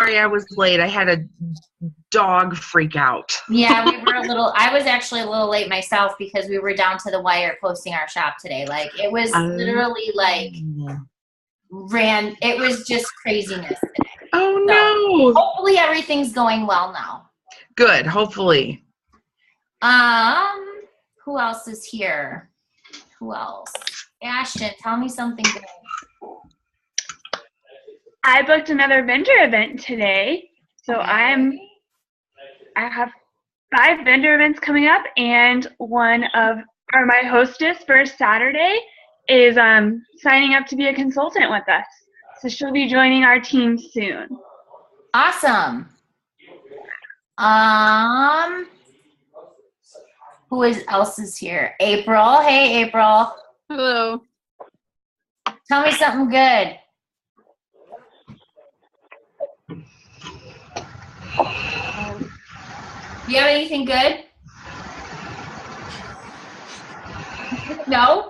sorry I was late. I had a dog freak out. Yeah, I was actually a little late myself because we were down to the wire posting our shop today. Like, it was literally like it was just craziness today. Oh, so, no. Hopefully everything's going well now. Good, hopefully. Who else is here? Who else? Ashton, tell me something good. I booked another vendor event today. So I have 5 vendor events coming up, and my hostess for Saturday is signing up to be a consultant with us. So she'll be joining our team soon. Awesome. Who else is here? April. Hey, April. Hello. Tell me something good. Do you have anything good? No?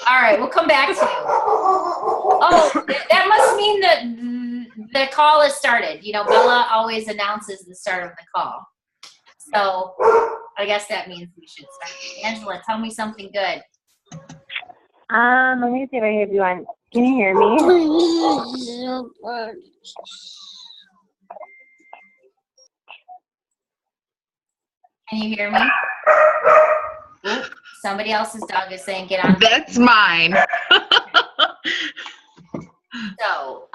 All right, we'll come back to you. Oh, that must mean that the call has started. You know, Bella always announces the start of the call. So I guess that means we should start. Angela, tell me something good. Let me see if I have you on. Can you hear me? Can you hear me? Ooh, somebody else's dog is saying get on. That's mine. So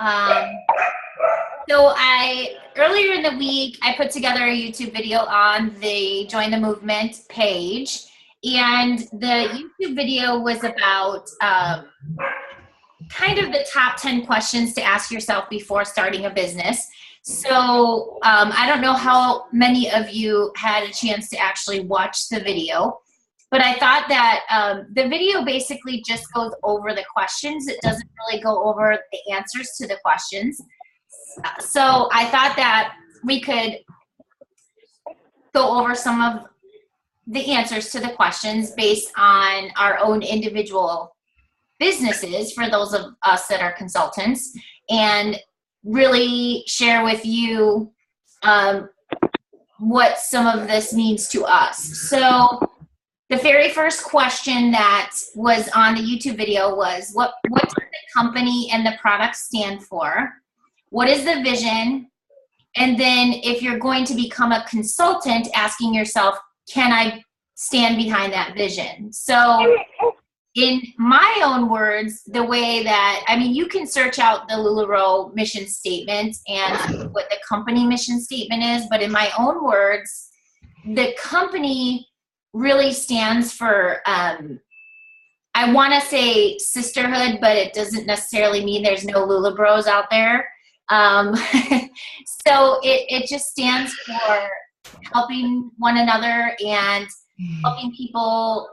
earlier in the week, I put together a YouTube video on the Join the Movement page, and the YouTube video was about kind of the top 10 questions to ask yourself before starting a business. So I don't know how many of you had a chance to actually watch the video, but I thought that the video basically just goes over the questions. It doesn't really go over the answers to the questions. So I thought that we could go over some of the answers to the questions based on our own individual businesses for those of us that are consultants, and really share with you what some of this means to us. So the very first question that was on the YouTube video was, what does the company and the product stand for? What is the vision? And then if you're going to become a consultant, asking yourself, can I stand behind that vision? So in my own words, the way that, I mean, you can search out the LuLaRoe mission statement and what the company mission statement is, but in my own words, the company really stands for, I want to say sisterhood, but it doesn't necessarily mean there's no LuLaBros out there. So it just stands for helping one another and helping people,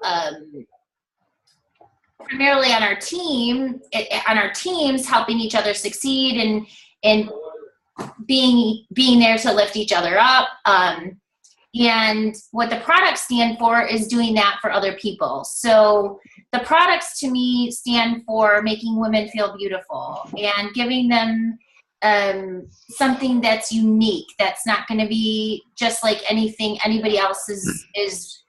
primarily on our team, on our teams, helping each other succeed and being there to lift each other up. And what the products stand for is doing that for other people. So the products to me stand for making women feel beautiful and giving them something that's unique, that's not going to be just like anything anybody else is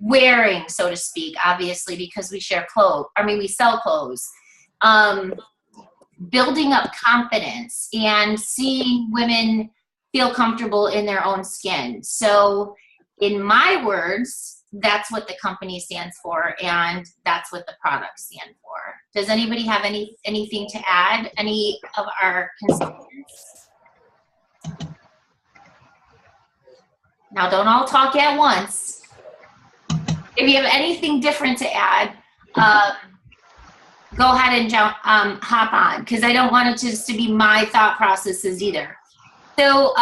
wearing, so to speak, obviously, because we share clothes. I mean, we sell clothes. Building up confidence and seeing women feel comfortable in their own skin. So in my words, that's what the company stands for, and that's what the products stand for. Does anybody have anything to add? Any of our consultants? Now, don't all talk at once. If you have anything different to add, go ahead and hop on, because I don't want it just to be my thought processes either. So,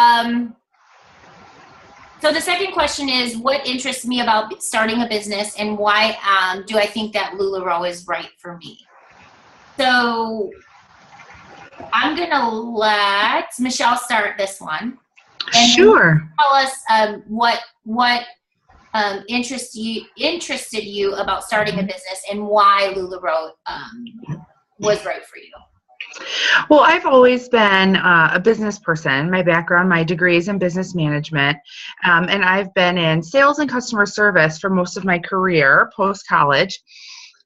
so the second question is, what interests me about starting a business, and why do I think that LuLaRoe is right for me? So I'm going to let Michelle start this one. And sure. Tell us what interested you about starting a business and why LuLaRoe was right for you. Well, I've always been a business person. My background, my degree is in business management, and I've been in sales and customer service for most of my career post-college.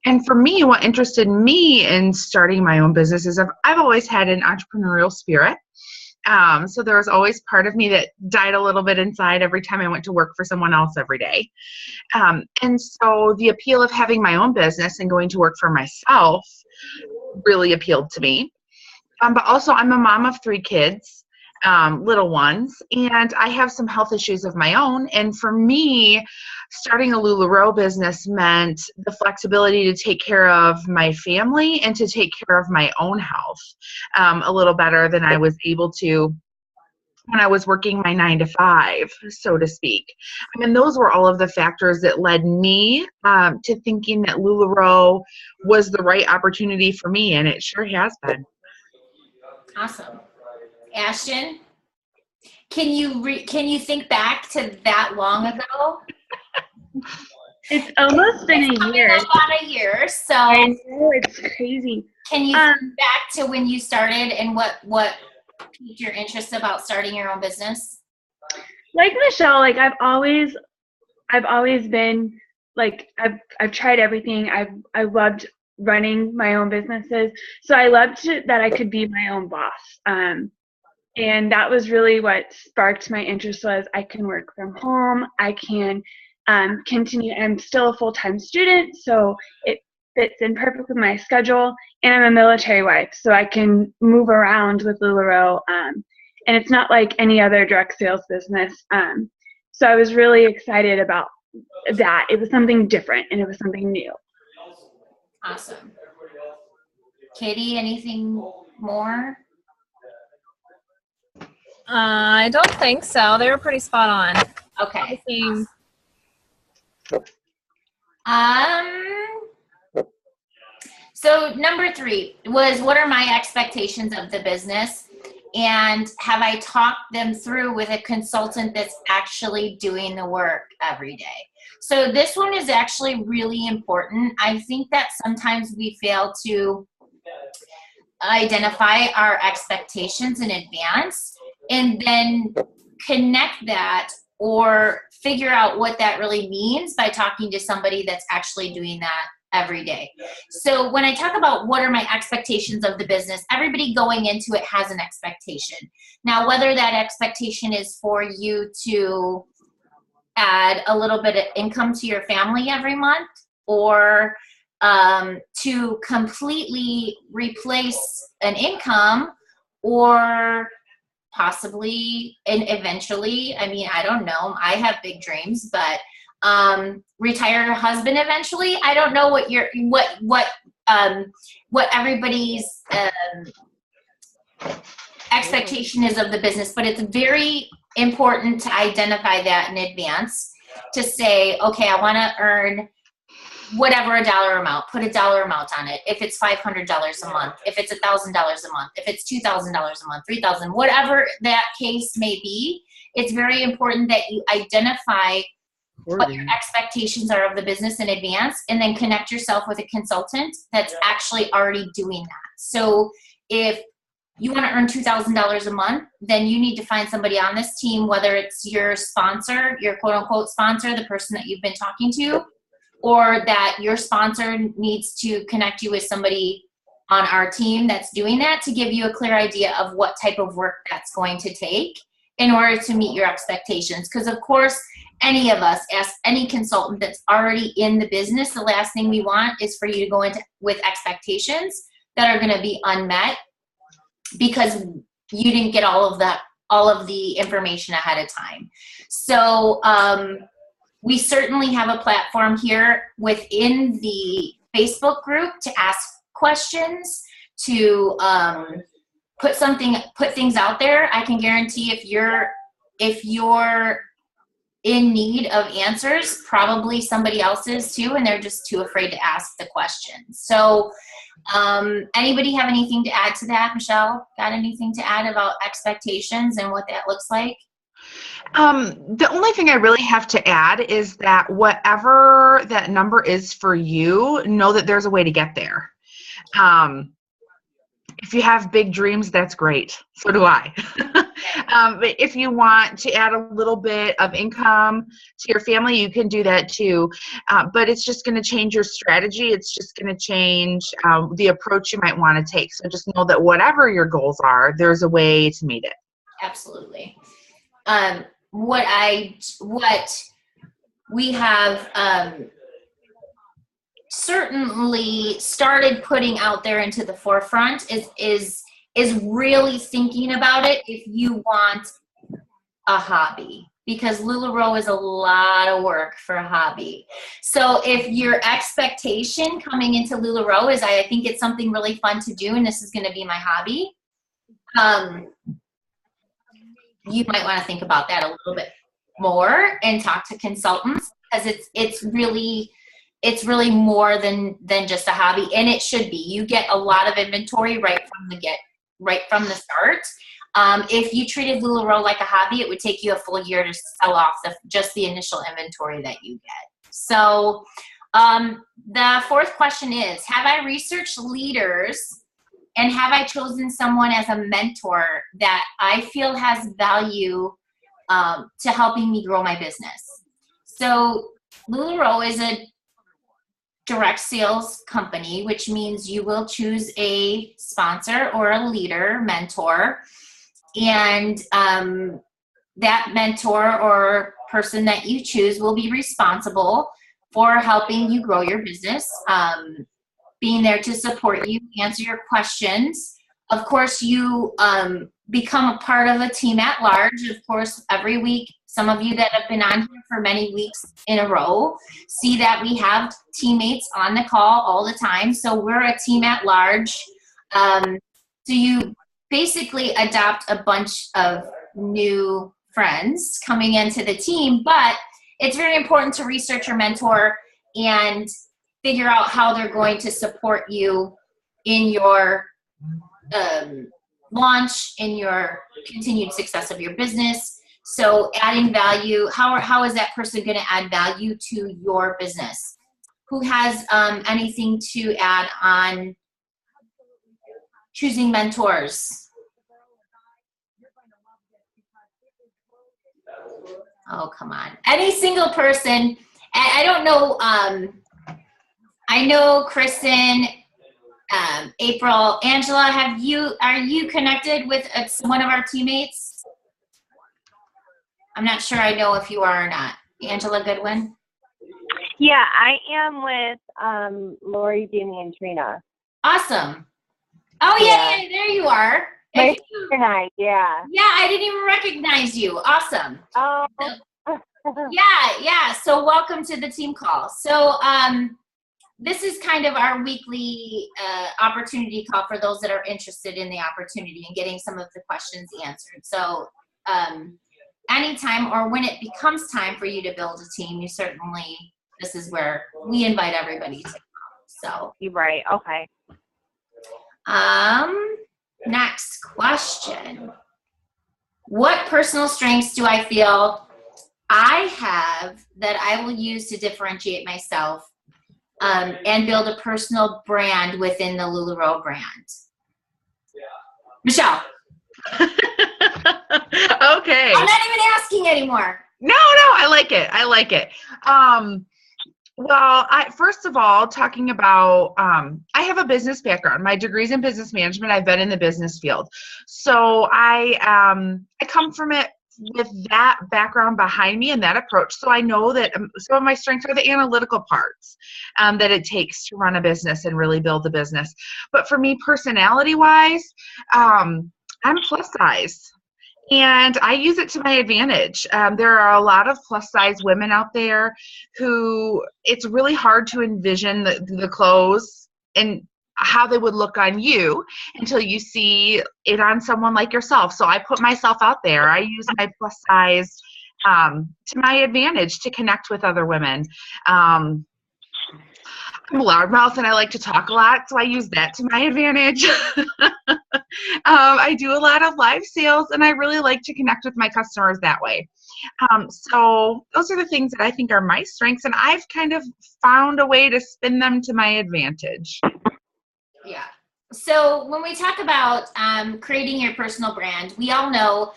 And for me, what interested me in starting my own business is I've always had an entrepreneurial spirit. So there was always part of me that died a little bit inside every time I went to work for someone else every day. And so the appeal of having my own business and going to work for myself really appealed to me. But also, I'm a mom of 3 kids, little ones, and I have some health issues of my own. And for me, starting a LuLaRoe business meant the flexibility to take care of my family and to take care of my own health a little better than I was able to when I was working my 9 to 5, so to speak. I mean, those were all of the factors that led me to thinking that LuLaRoe was the right opportunity for me, and it sure has been. Awesome. Ashton, can you think back to that long ago? It's almost been a year. It's about a year, so I know, it's crazy. Can you think back to when you started and what piqued your interest about starting your own business? Like Michelle, like I've always been like I've tried everything. I loved running my own businesses. So I loved that I could be my own boss. And that was really what sparked my interest was I can work from home. I can continue. I'm still a full-time student, so it fits in perfect with my schedule. And I'm a military wife, so I can move around with LuLaRoe. And it's not like any other direct sales business. So I was really excited about that. It was something different and it was something new. Awesome. Katie, anything more? I don't think so. They were pretty spot on. Okay. So number 3 was, what are my expectations of the business? And have I talked them through with a consultant that's actually doing the work every day? So this one is actually really important. I think that sometimes we fail to identify our expectations in advance and then connect that or figure out what that really means by talking to somebody that's actually doing that every day. So when I talk about what are my expectations of the business, everybody going into it has an expectation. Now, whether that expectation is for you to add a little bit of income to your family every month, or to completely replace an income, or possibly and eventually, I mean, I don't know, I have big dreams, but retire your husband eventually. I don't know what everybody's expectation is of the business, but it's very important to identify that in advance, to say, okay, I want to earn whatever a dollar amount, put a dollar amount on it. If it's $500 a month, if it's $1,000 a month, if it's $2,000 a month, $3,000, whatever that case may be, it's very important that you identify what your expectations are of the business in advance, and then connect yourself with a consultant that's actually already doing that. So if you want to earn $2,000 a month, then you need to find somebody on this team, whether it's your sponsor, your quote unquote sponsor, the person that you've been talking to, or that your sponsor needs to connect you with somebody on our team that's doing that, to give you a clear idea of what type of work that's going to take in order to meet your expectations. Because of course, any of us, ask any consultant that's already in the business, the last thing we want is for you to go into with expectations that are going to be unmet because you didn't get all of the information ahead of time. So we certainly have a platform here within the Facebook group to ask questions, to put things out there. I can guarantee if you're in need of answers, probably somebody else is too, and they're just too afraid to ask the question. So anybody have anything to add to that? Michelle, got anything to add about expectations and what that looks like? The only thing I really have to add is that whatever that number is for you, know that there's a way to get there. If you have big dreams, that's great. So do I. But if you want to add a little bit of income to your family, you can do that too. But it's just going to change your strategy. It's just going to change the approach you might want to take. So just know that whatever your goals are, there's a way to meet it. Absolutely. What we have certainly started putting out there into the forefront is really thinking about it if you want a hobby, because LuLaRoe is a lot of work for a hobby. So if your expectation coming into LuLaRoe is I think it's something really fun to do and this is going to be my hobby, you might want to think about that a little bit more and talk to consultants, because it's really more than just a hobby, and it should be. You get a lot of inventory right from the start. If you treated LuLaRoe like a hobby, it would take you a full year to sell off just the initial inventory that you get. So the fourth question is, have I researched leaders and have I chosen someone as a mentor that I feel has value to helping me grow my business? So LuLaRoe is a direct sales company, which means you will choose a sponsor or a leader, mentor, and that mentor or person that you choose will be responsible for helping you grow your business, being there to support you, answer your questions. Of course, you become a part of a team at large. Of course, every week, some of you that have been on here for many weeks in a row see that we have teammates on the call all the time. So we're a team at large. So you basically adopt a bunch of new friends coming into the team, but it's very important to research your mentor and figure out how they're going to support you in your launch, in your continued success of your business. So adding value, how is that person going to add value to your business? Who has anything to add on choosing mentors? Oh, come on. Any single person. I don't know. I know Kristen, April, Angela, are you connected with one of our teammates? I'm not sure I know if you are or not. Angela Goodwin? Yeah, I am with Lori, Jamie, and Trina. Awesome. Oh, yeah, there you are. Tonight, yeah. Yeah, I didn't even recognize you. Awesome. Oh. Yeah. So welcome to the team call. So this is kind of our weekly opportunity call for those that are interested in the opportunity and getting some of the questions answered. So anytime or when it becomes time for you to build a team, this is where we invite everybody to come. So you're right. Okay. Next question. What personal strengths do I feel I have that I will use to differentiate myself and build a personal brand within the LuLaRoe brand? Michelle. Okay. I'm not even asking anymore. No, I like it. Well, first of all, talking about, I have a business background. My degree's in business management. I've been in the business field. So I come from it with that background behind me and that approach. So I know that some of my strengths are the analytical parts that it takes to run a business and really build a business. But for me, personality-wise, I'm plus size. And I use it to my advantage. There are a lot of plus size women out there who it's really hard to envision the clothes and how they would look on you until you see it on someone like yourself. So I put myself out there. I use my plus size to my advantage to connect with other women. I'm a loudmouth and I like to talk a lot, so I use that to my advantage. I do a lot of live sales and I really like to connect with my customers that way. So those are the things that I think are my strengths, and I've kind of found a way to spin them to my advantage. Yeah, So when we talk about creating your personal brand, we all know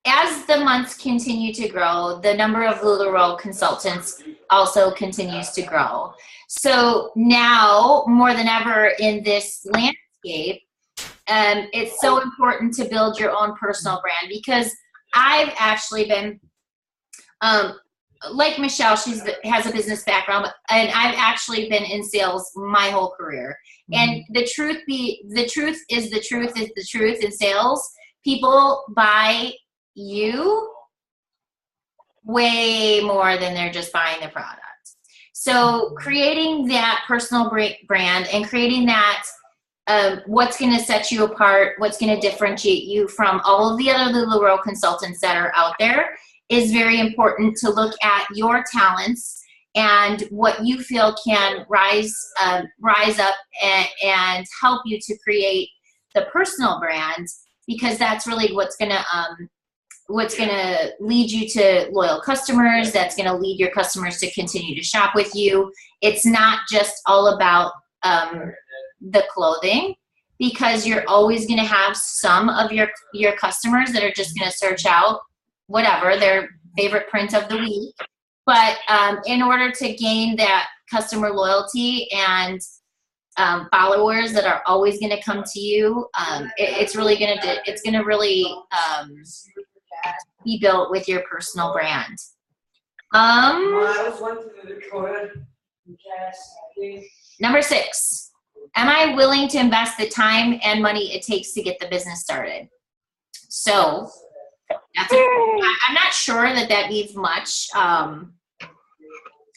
as the months continue to grow, the number of LuLaRoe consultants also continues to grow. So now, more than ever in this landscape, it's so important to build your own personal brand, because I've actually been, like Michelle, has a business background, and I've actually been in sales my whole career. And the truth is the truth in sales. People buy you way more than they're just buying the product. So creating that personal brand and creating that what's going to set you apart, what's going to differentiate you from all of the other LuLaRoe consultants that are out there is very important. To look at your talents and what you feel can rise up and help you to create the personal brand, because that's really what's going to lead you to loyal customers. That's going to lead your customers to continue to shop with you. It's not just all about the clothing, because you're always going to have some of your customers that are just going to search out whatever their favorite print of the week. But in order to gain that customer loyalty and followers that are always going to come to you, it's going to really be built with your personal brand. Number 6, am I willing to invest the time and money it takes to get the business started? So I'm not sure that needs much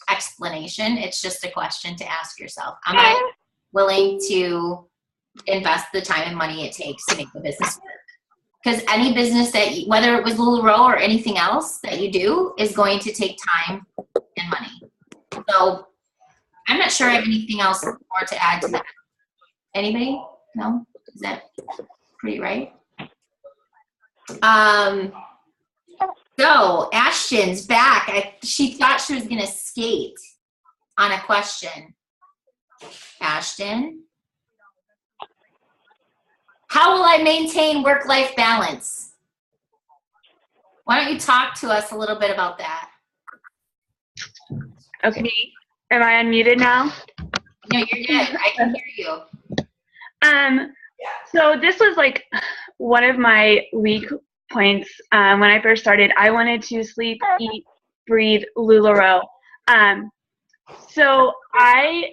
explanation. It's just a question to ask yourself. Am I willing to invest the time and money it takes to make the business work? Because any business whether it was LuLaRoe or anything else that you do, is going to take time and money. So I'm not sure I have anything else more to add to that. Anybody? No? Is that pretty right? So Ashton's back. She thought she was going to skate on a question. Ashton? How will I maintain work-life balance? Why don't you talk to us a little bit about that? Okay. Am I unmuted now? No, you're good. I can hear you. So this was like one of my weak points when I first started. I wanted to sleep, eat, breathe LuLaRoe. So I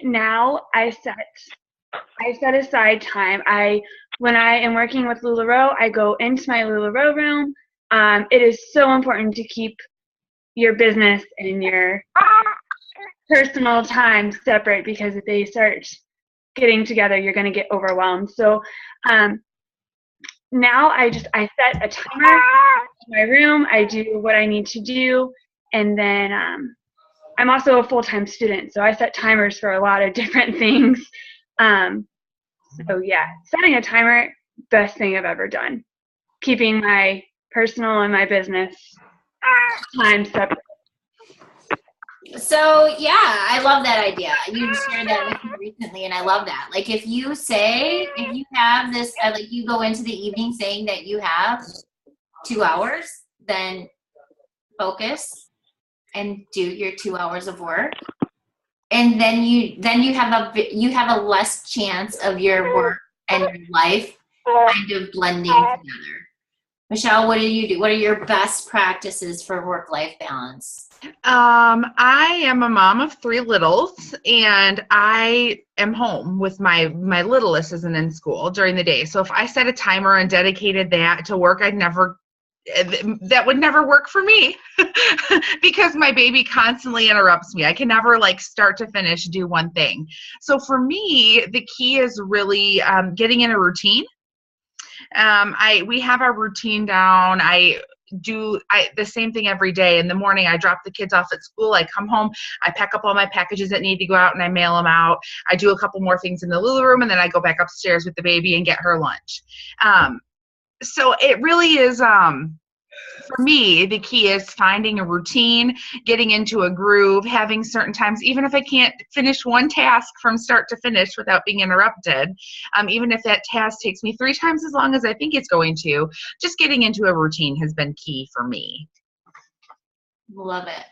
set aside time. When I am working with LuLaRoe, I go into my LuLaRoe room. It is so important to keep your business and your personal time separate, because if they start getting together, you're going to get overwhelmed. So now I set a timer in my room. I do what I need to do, and then I'm also a full-time student, so I set timers for a lot of different things. So yeah, setting a timer, best thing I've ever done. Keeping my personal and my business time separate. So yeah, I love that idea. You shared that with me recently, and I love that. Like if you have this, like you go into the evening saying that you have 2 hours, then focus and do your 2 hours of work. And then you have a less chance of your work and your life kind of blending together. Michelle, what do you do? What are your best practices for work-life balance? I am a mom of 3 littles, and I am home with my littlest isn't in school during the day. So if I set a timer and dedicated that to work, that would never work for me because my baby constantly interrupts me. I can never start to finish do one thing. So for me, the key is really getting in a routine. We have our routine down. I do the same thing every day. In the morning, I drop the kids off at school. I come home, I pack up all my packages that need to go out, and I mail them out. I do a couple more things in the Lula room, and then I go back upstairs with the baby and get her lunch. So it really is For me, the key is finding a routine, getting into a groove, having certain times, even if I can't finish one task from start to finish without being interrupted, even if that task takes me 3 times as long as I think it's going to, just getting into a routine has been key for me. Love it.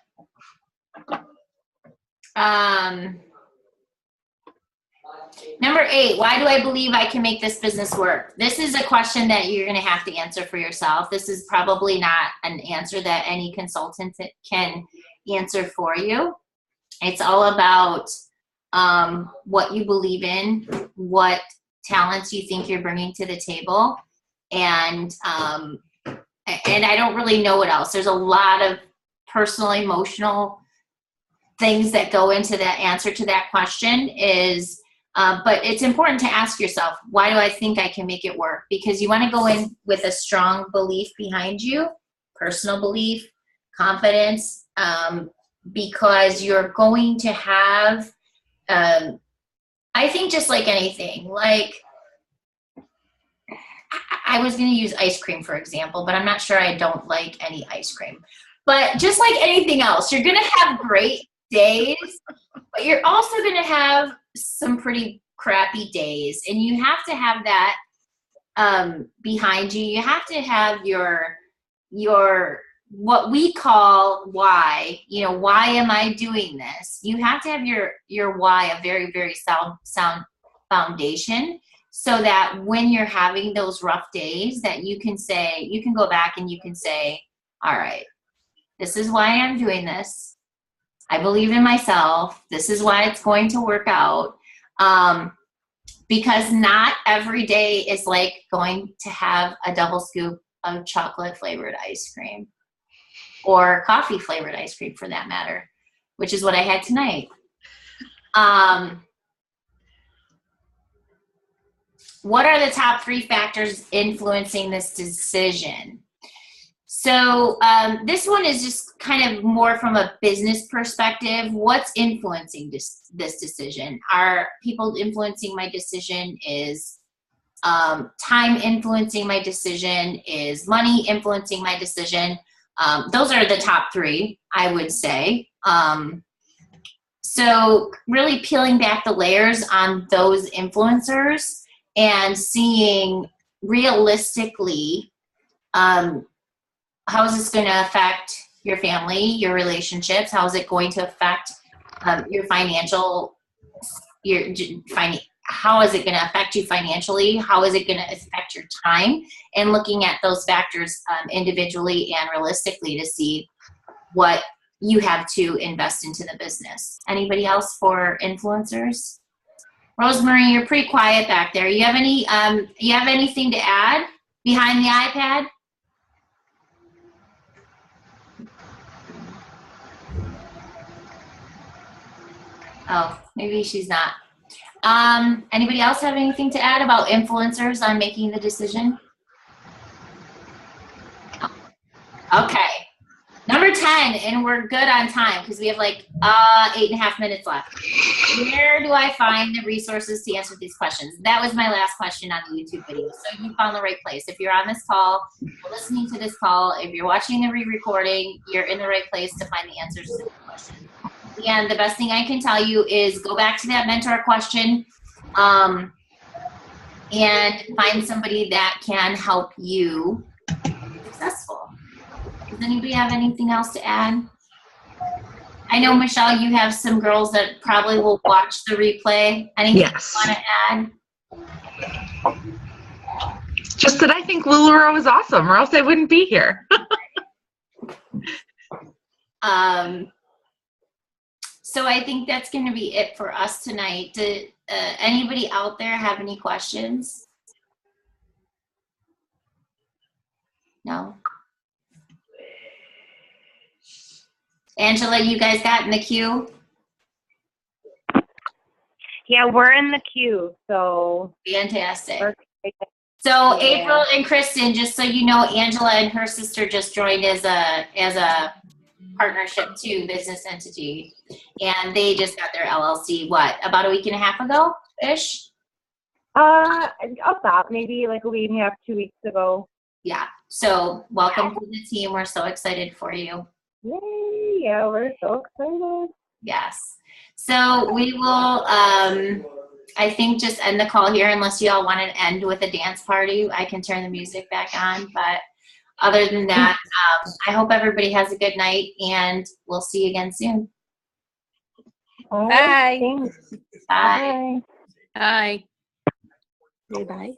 Number 8, why do I believe I can make this business work? This is a question that you're going to have to answer for yourself. This is probably not an answer that any consultant can answer for you. It's all about what you believe in, what talents you think you're bringing to the table, and I don't really know what else. There's a lot of personal, emotional things that go into that answer to that question is, but it's important to ask yourself, why do I think I can make it work? Because you want to go in with a strong belief behind you, personal belief, confidence, because you're going to have, I think just like anything, like I was going to use ice cream, for example, but I'm not sure I don't like any ice cream. But just like anything else, you're going to have great days, but you're also going to have some pretty crappy days. And you have to have that behind you. You have to have your what we call why. You know, why am I doing this? You have to have your why, a very, very sound foundation, so that when you're having those rough days that you can say, you can go back and you can say, all right, this is why I'm doing this. I believe in myself. This is why it's going to work out. Because not every day is like going to have a double scoop of chocolate flavored ice cream or coffee flavored ice cream for that matter, which is what I had tonight. What are the top 3 factors influencing this decision? So this one is just kind of more from a business perspective. What's influencing this decision? Are people influencing my decision? Is time influencing my decision? Is money influencing my decision? Those are the top 3, I would say. So really peeling back the layers on those influencers and seeing realistically, how is this going to affect your family, your relationships? How is it going to affect your financial, how is it going to affect you financially? How is it going to affect your time? And looking at those factors individually and realistically to see what you have to invest into the business. Anybody else for influencers? Rosemary, you're pretty quiet back there. You have anything to add behind the iPad? Oh, maybe she's not. Anybody else have anything to add about influencers on making the decision? Okay. Number 10, and we're good on time because we have like 8.5 minutes left. Where do I find the resources to answer these questions? That was my last question on the YouTube video. So you found the right place. If you're on this call, listening to this call, if you're watching the re-recording, you're in the right place to find the answers to the questions. And the best thing I can tell you is go back to that mentor question and find somebody that can help you be successful. Does anybody have anything else to add? I know, Michelle, you have some girls that probably will watch the replay. Anything Yes. you want to add? Just that I think LuLaRoe is awesome, or else I wouldn't be here. So I think that's going to be it for us tonight. Did anybody out there have any questions? No? Angela, you guys got in the queue? Yeah, we're in the queue, so. Fantastic. Yeah. So April and Kristen, just so you know, Angela and her sister just joined as a partnership too, business entity, and they just got their LLC, what, about a week and a half ago ish? About maybe like a week and a half, 2 weeks ago. Yeah. So welcome to the team. We're so excited for you. Yay! Yeah, we're so excited. Yes. So we will, I think, just end the call here unless you all want to end with a dance party. I can turn the music back on. But other than that, I hope everybody has a good night, and we'll see you again soon. All Bye. right, thanks. Bye. Bye. Bye. Bye.